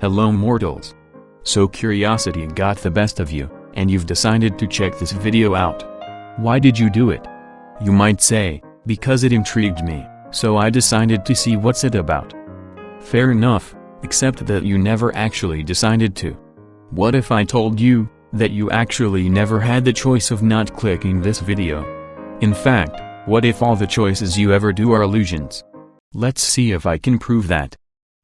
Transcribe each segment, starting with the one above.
Hello mortals. So curiosity got the best of you, and you've decided to check this video out. Why did you do it? You might say, because it intrigued me, so I decided to see what's it about. Fair enough, except that you never actually decided to. What if I told you that you actually never had the choice of not clicking this video? In fact, what if all the choices you ever do are illusions? Let's see if I can prove that.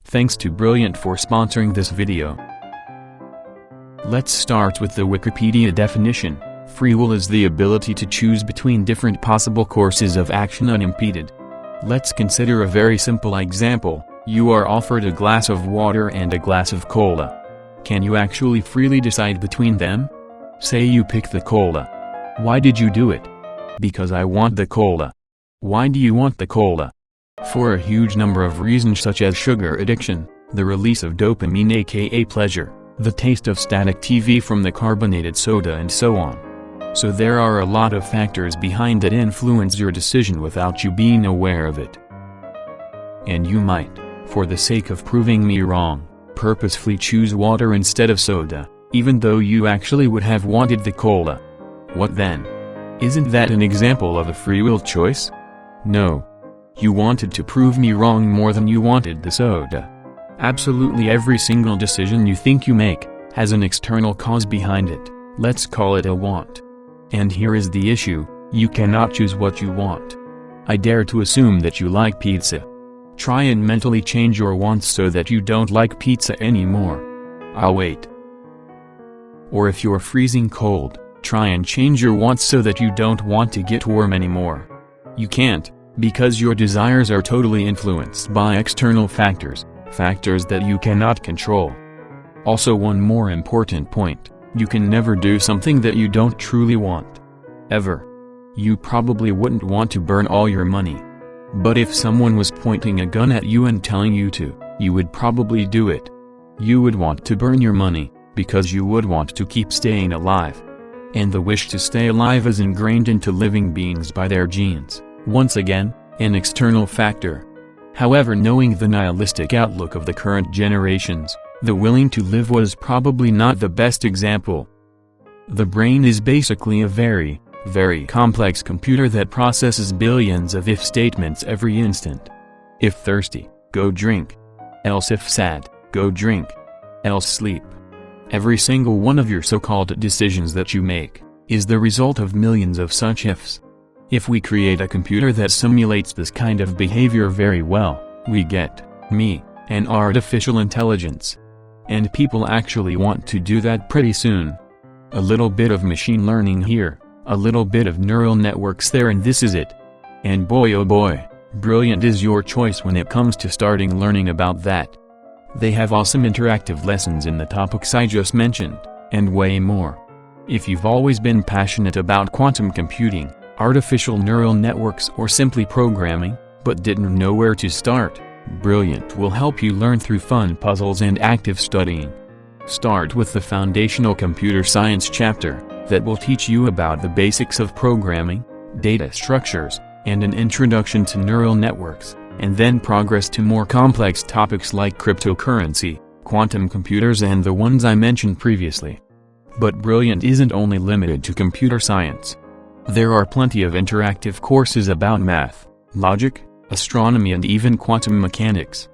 Thanks to Brilliant for sponsoring this video. Let's start with the Wikipedia definition. Free will is the ability to choose between different possible courses of action unimpeded. Let's consider a very simple example. You are offered a glass of water and a glass of cola. Can you actually freely decide between them? Say you pick the cola. Why did you do it? Because I want the cola. Why do you want the cola? For a huge number of reasons such as sugar addiction, the release of dopamine aka pleasure, the taste of static TV from the carbonated soda and so on. So there are a lot of factors behind that influence your decision without you being aware of it. And you might, for the sake of proving me wrong, purposefully choose water instead of soda, even though you actually would have wanted the cola. What then? Isn't that an example of a free will choice? No. You wanted to prove me wrong more than you wanted the soda. Absolutely every single decision you think you make has an external cause behind it. Let's call it a want. And here is the issue, you cannot choose what you want. I dare to assume that you like pizza. Try and mentally change your wants so that you don't like pizza anymore. I'll wait. Or if you're freezing cold, try and change your wants so that you don't want to get warm anymore. You can't, because your desires are totally influenced by external factors, factors that you cannot control. Also, one more important point, you can never do something that you don't truly want. Ever. You probably wouldn't want to burn all your money. But if someone was pointing a gun at you and telling you to, you would probably do it. You would want to burn your money, because you would want to keep staying alive. And the wish to stay alive is ingrained into living beings by their genes, once again, an external factor. However, knowing the nihilistic outlook of the current generations, the willing to live was probably not the best example. The brain is basically a very, very complex computer that processes billions of if statements every instant. If thirsty, go drink. Else if sad, go drink. Else sleep. Every single one of your so-called decisions that you make is the result of millions of such ifs. If we create a computer that simulates this kind of behavior very well, we get, me, an artificial intelligence. And people actually want to do that pretty soon. A little bit of machine learning here, a little bit of neural networks there, and this is it. And boy oh boy, Brilliant is your choice when it comes to starting learning about that. They have awesome interactive lessons in the topics I just mentioned, and way more. If you've always been passionate about quantum computing, artificial neural networks, or simply programming, but didn't know where to start, Brilliant will help you learn through fun puzzles and active studying. Start with the foundational computer science chapter, that will teach you about the basics of programming, data structures, and an introduction to neural networks, and then progress to more complex topics like cryptocurrency, quantum computers, and the ones I mentioned previously. But Brilliant isn't only limited to computer science. There are plenty of interactive courses about math, logic, astronomy, and even quantum mechanics.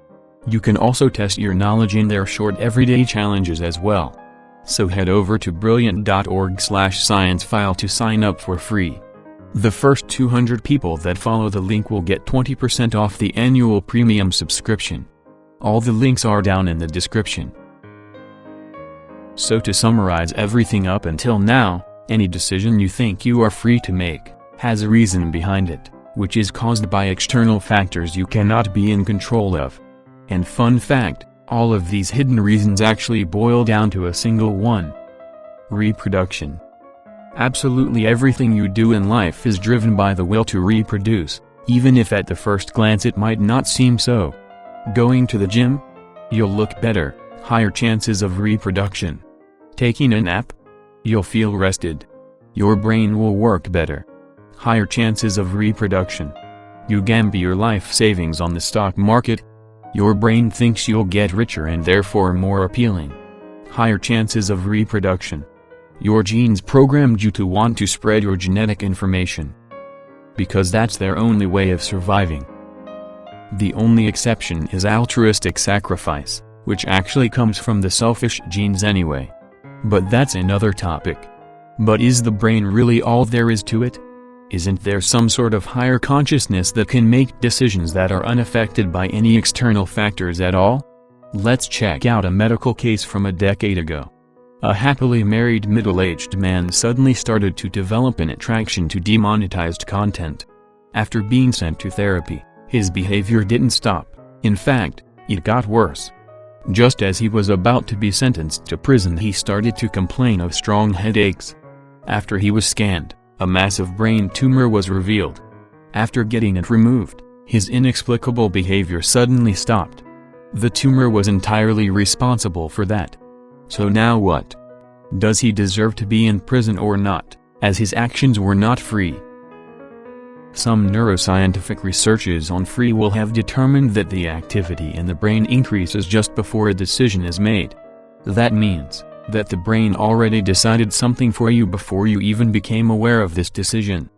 You can also test your knowledge in their short everyday challenges as well. So head over to brilliant.org/sciencephile to sign up for free. The first 200 people that follow the link will get 20% off the annual premium subscription. All the links are down in the description. So to summarize everything up until now, any decision you think you are free to make has a reason behind it, which is caused by external factors you cannot be in control of. And fun fact, all of these hidden reasons actually boil down to a single one: reproduction. Absolutely everything you do in life is driven by the will to reproduce, even if at the first glance it might not seem so. Going to the gym? You'll look better, higher chances of reproduction. Taking a nap? You'll feel rested. Your brain will work better. Higher chances of reproduction. You gamble your life savings on the stock market? Your brain thinks you'll get richer and therefore more appealing. Higher chances of reproduction. Your genes programmed you to want to spread your genetic information. Because that's their only way of surviving. The only exception is altruistic sacrifice, which actually comes from the selfish genes anyway. But that's another topic. But is the brain really all there is to it? Isn't there some sort of higher consciousness that can make decisions that are unaffected by any external factors at all? Let's check out a medical case from a decade ago. A happily married middle-aged man suddenly started to develop an attraction to demonetized content. After being sent to therapy, his behavior didn't stop. In fact, it got worse. Just as he was about to be sentenced to prison, he started to complain of strong headaches. After he was scanned, a massive brain tumor was revealed. After getting it removed, his inexplicable behavior suddenly stopped. The tumor was entirely responsible for that. So now what? Does he deserve to be in prison or not, as his actions were not free? Some neuroscientific researches on free will have determined that the activity in the brain increases just before a decision is made. That means that the brain already decided something for you before you even became aware of this decision.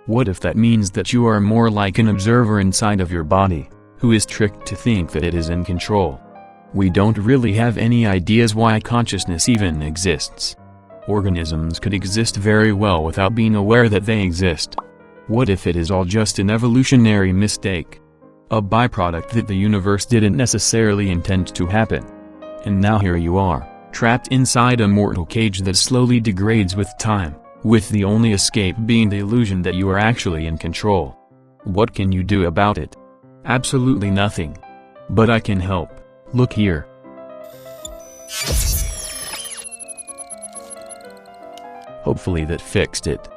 What if that means that you are more like an observer inside of your body, who is tricked to think that it is in control? We don't really have any ideas why consciousness even exists. Organisms could exist very well without being aware that they exist. What if it is all just an evolutionary mistake? A byproduct that the universe didn't necessarily intend to happen. And now here you are, trapped inside a mortal cage that slowly degrades with time, with the only escape being the illusion that you are actually in control. What can you do about it? Absolutely nothing. But I can help. Look here. Hopefully that fixed it.